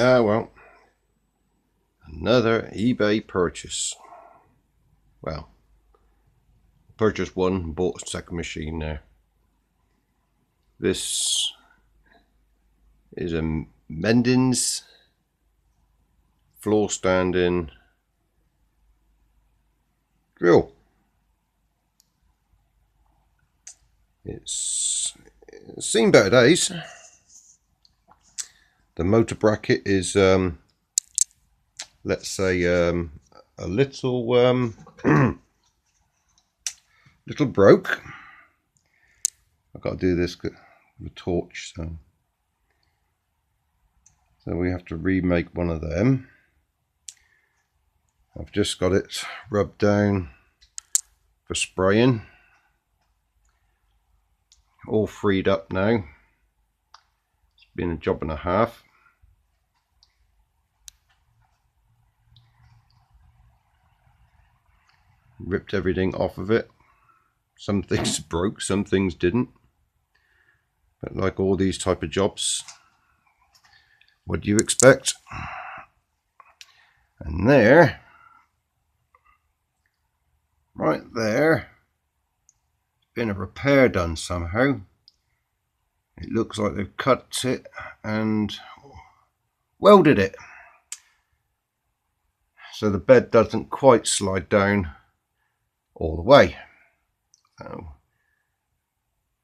Ah, well, another eBay purchase. Well, purchased one and bought a second machine now. This is a meddlins floor standing drill. It's seen better days. The motor bracket is let's say a little little broke. I've got to do this with a torch, so we have to remake one of them. I've just got it rubbed down for spraying. All freed up now. It's been a job and a half. Ripped everything off of it. Some things broke, some things didn't. But like all these type of jobs, what do you expect? And there, right there, been a repair done somehow. It looks like they've cut it and welded it, so the bed doesn't quite slide down all the way. So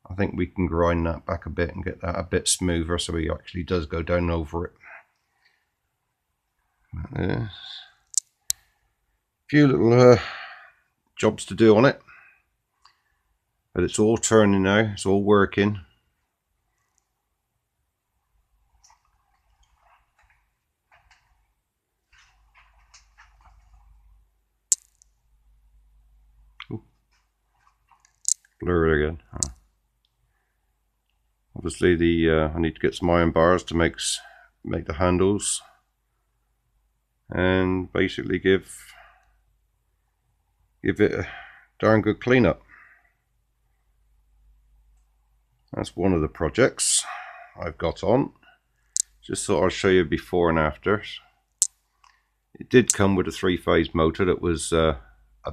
I think we can grind that back a bit and get that a bit smoother so he actually does go down over it. There's a few little jobs to do on it, but it's all turning now, it's all working. Ooh. Blur it again. Oh. Obviously I need to get some iron bars to make the handles and basically give it a darn good cleanup. That's one of the projects I've got on. Just thought I'd show you before and after. It did come with a 3-phase motor that was a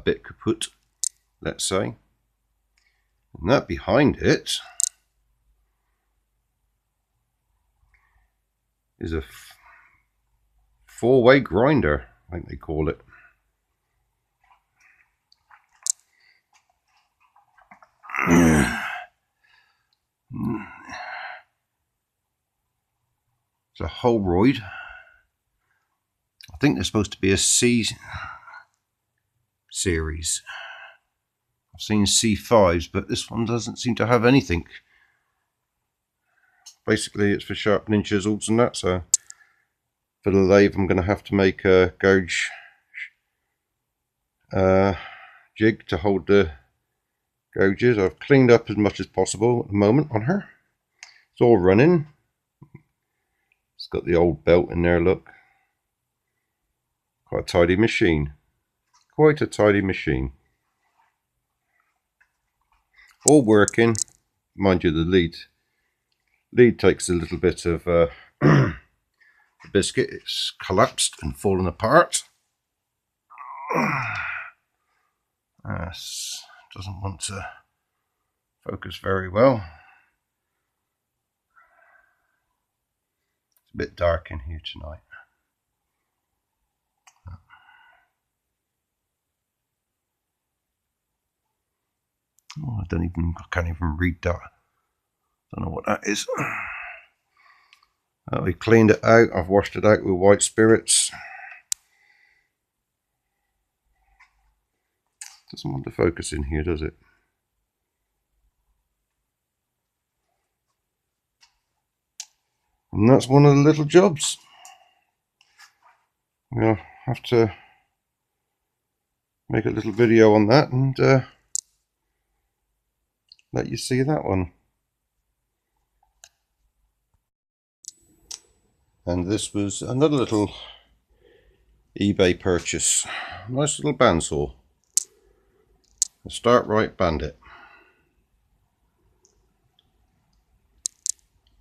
bit kaput, let's say. And that behind it is a 4-way grinder, I think they call it. It's a Holroyd. I think they're supposed to be a C series. I've seen C5s, but this one doesn't seem to have anything. Basically, it's for sharpening chisels and that, so for the lathe I'm going to have to make a gouge jig to hold the gouges. I've cleaned up as much as possible at the moment on her. It's all running. It's got the old belt in there, look. Quite a tidy machine. Quite a tidy machine. All working. Mind you, the lead takes a little bit of the biscuit. It's collapsed and fallen apart. Doesn't want to focus very well. It's a bit dark in here tonight. Oh, I can't even read that. Don't know what that is. We cleaned it out. I've washed it out with white spirits. Doesn't want to focus in here, does it? And that's one of the little jobs. We'll have to make a little video on that and let you see that one. And this was another little eBay purchase. Nice little bandsaw. A Start-Right Bandit.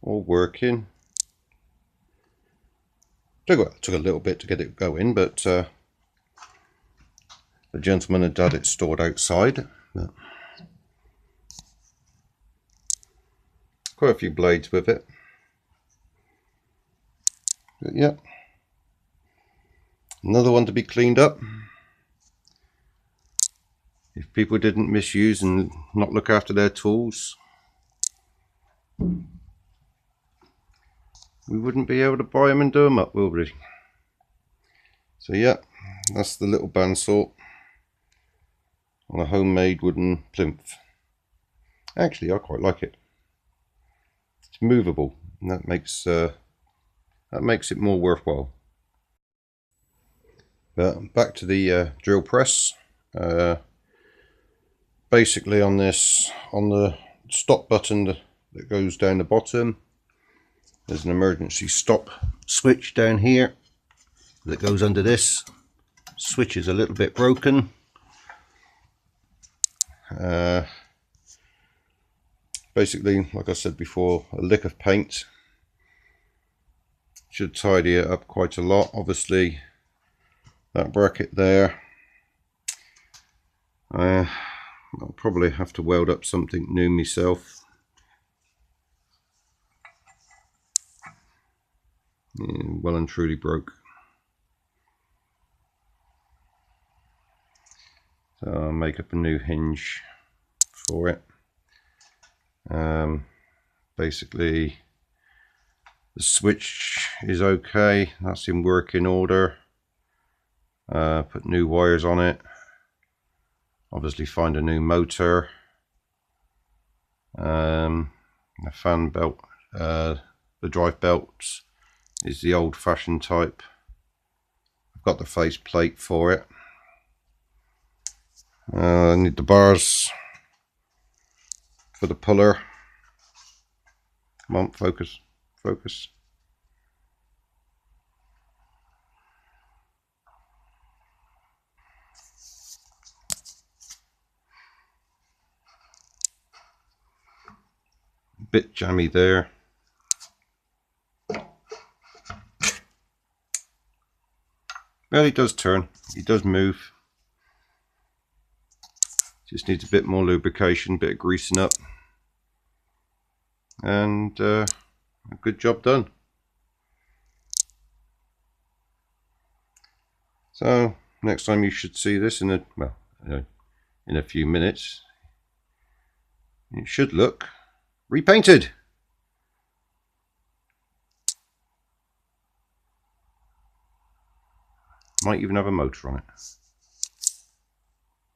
All working. Took a little bit to get it going, but the gentleman had it stored outside. Quite a few blades with it. But yeah, another one to be cleaned up. If people didn't misuse and not look after their tools, we wouldn't be able to buy them and do them up, will we? So yeah, that's the little bandsaw on a homemade wooden plinth. Actually, I quite like it. It's movable, and that makes it more worthwhile. But back to the drill press. Basically, on this, on the stop button that goes down the bottom, there's an emergency stop switch down here that goes under this. Switch is a little bit broken. Basically, like I said before, a lick of paint should tidy it up quite a lot. Obviously, that bracket there, I'll probably have to weld up something new myself. Yeah, well and truly broke. So I'll make up a new hinge for it. Basically, the switch is okay, that's in working order. Put new wires on it. Obviously find a new motor. A fan belt, the drive belts is the old-fashioned type. I've got the face plate for it. I need the bars for the puller. Come on, focus, focus. Bit jammy there. Well, he does turn, he does move. Just needs a bit more lubrication, bit of greasing up, and a good job done. So next time you should see this in a few minutes. It should look repainted. Might even have a motor on it.